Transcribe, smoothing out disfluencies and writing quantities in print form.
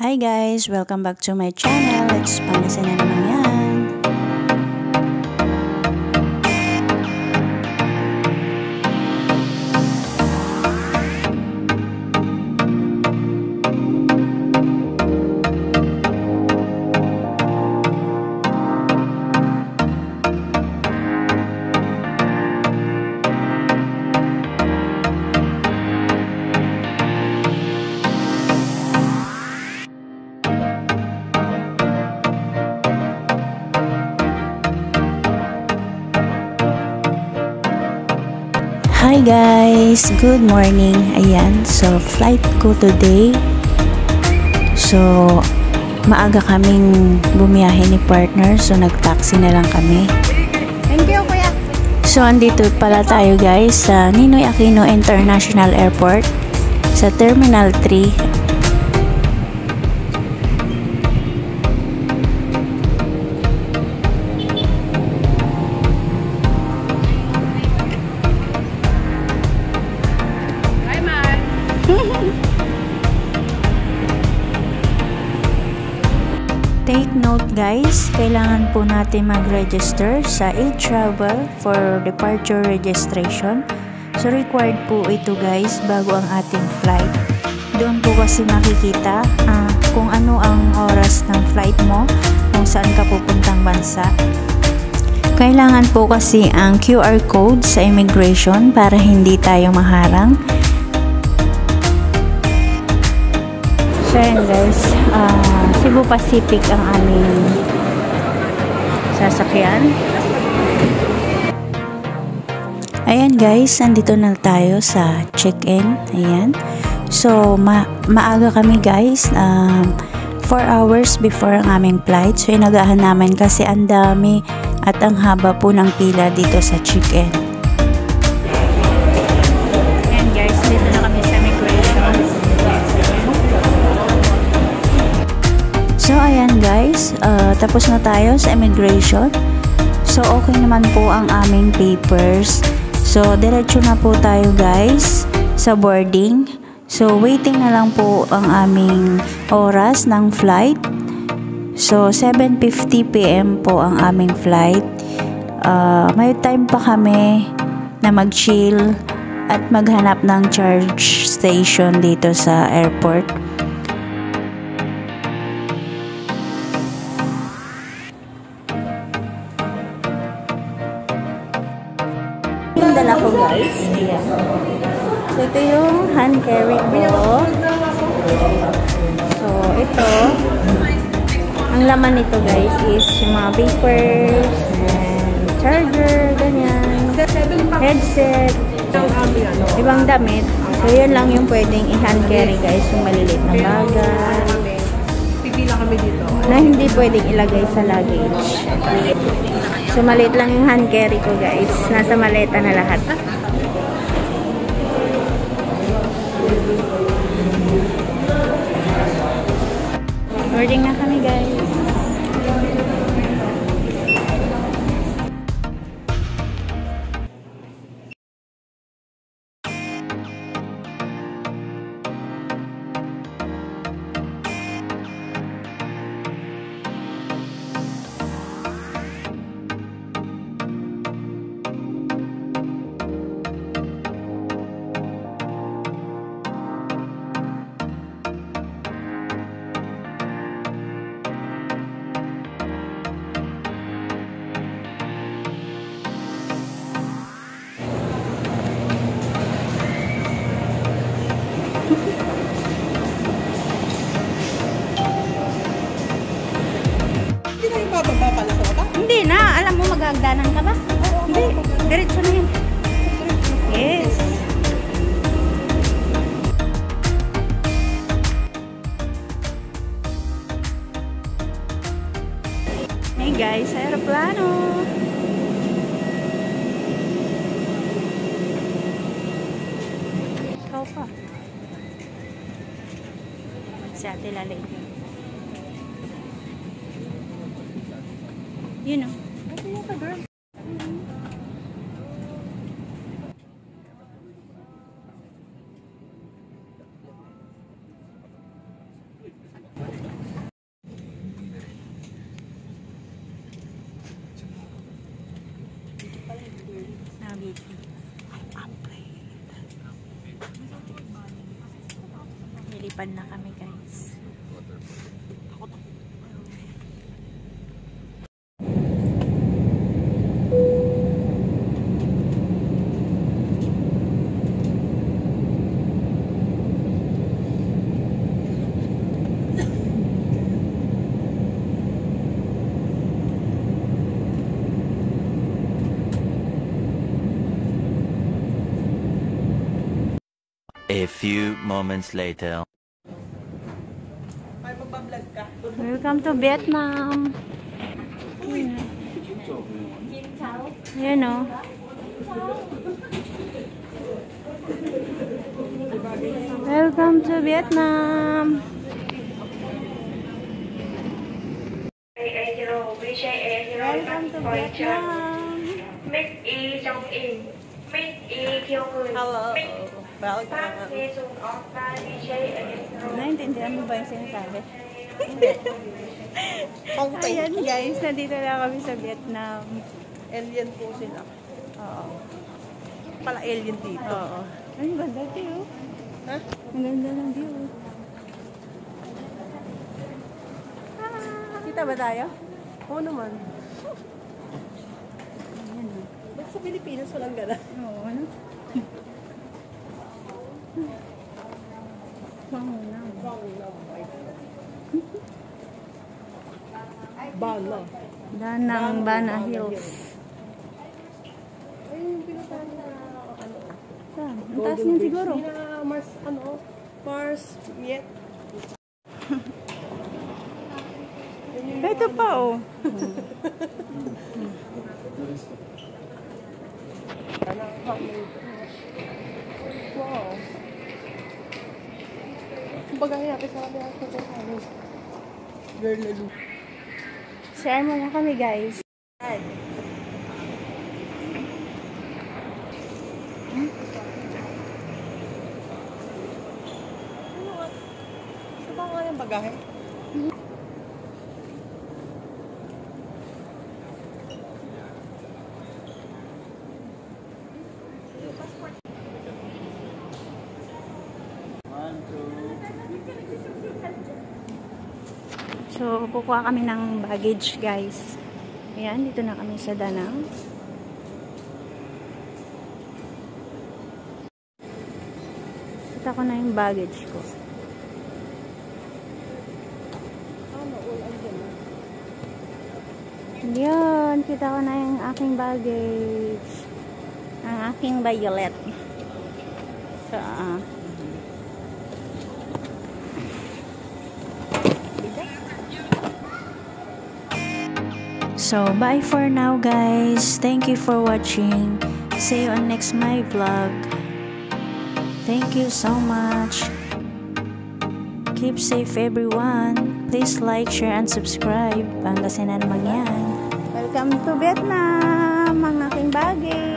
Hi guys! Welcome back to my channel. Let's pangisan na naman yan. Hi guys! Good morning! Ayan, so flight ko today. So, maaga kaming bumiyahe ni partner. So, nag-taxi na lang kami. Thank you, kuya! So, andito pala tayo guys sa Ninoy Aquino International Airport sa Terminal 3. Take note guys, kailangan po natin mag-register sa e-travel for departure registration. So required po ito guys bago ang ating flight. Doon po kasi makikita kung ano ang oras ng flight mo, kung saan ka pupuntang bansa. Kailangan po kasi ang QR code sa immigration para hindi tayo maharang. So yan guys, Cebu Pacific ang aming sasakyan. Ayan guys, nandito na tayo sa check-in. Ayan. So, maaga kami guys. 4 hours before ang aming flight. So, inagahan namin kasi ang dami at ang haba po ng pila dito sa check-in. Ayan guys, dito na kami sa immigration. So, ayan guys, tapos na tayo sa immigration. So, okay naman po ang aming papers. So, diretso na po tayo guys sa boarding. So, waiting na lang po ang aming oras ng flight. So, 7:50 PM po ang aming flight. May time pa kami na mag-chill at maghanap ng charge station dito sa airport. Yung dala ko guys. Ayan. So ito yung hand carry ko. So ito, ang laman nito guys is yung mga papers and charger, ganyan, headset, ibang damit. So yun lang yung pwedeng i-hand carry guys, yung maliliit na bagay Pipila kami dito. na hindi pwedeng ilagay sa luggage. So, maliit lang yung hand carry ko guys. Nasa maleta na lahat. Boarding na kami guys. Hindi na yung bababa pala sa baba? Hindi na. Alam mo magagdanan ka ba? Hindi. Diretso na yan. Yes. Hey guys, aeroplano. Ikaw pa. Si Ate Lalay. Yun o. Naglalakad na kami, guys. A few moments later. Ay, magbablog ka. Welcome to Vietnam. Ayan o. Welcome to Vietnam. Welcome to Vietnam. Hello. Welcome. Naintindihan mo ba yung sinasabi? Pangtay. Ayan guys, nandito na kami sa Vietnam. Alien po sila. Oo. Pala alien dito. Oo. Ang ganda view. Ha? Ang ganda ng view. Kita ba tayo? Oo naman. Ayan o. Ba't sa Pilipinas walang gana? Oo, ano? Bango na. Bala. Danang Bana Hills. Ay, yung pinuntahan na ano. Saan? Ang taas niyan siguro. Hindi na Mars, ano, Mars, yet. Ito pa oh. Wow. Bagay natin sa kanya sa kanya. Girl lalo. Share mo na kami guys. Ito ba nga yung bagahe? So, kukuha kami ng baggage, guys. Ayan, dito na kami sa Danang. Kita ko na yung baggage ko. Ano, all andyan. Yun, kita ko na yung aking baggage. Ang aking violet. So, So, bye for now guys. Thank you for watching. See you on next my vlog. Thank you so much. Keep safe everyone. Please like, share, and subscribe. Pangasinan naman yan. Welcome to Vietnam, ang aking baggage.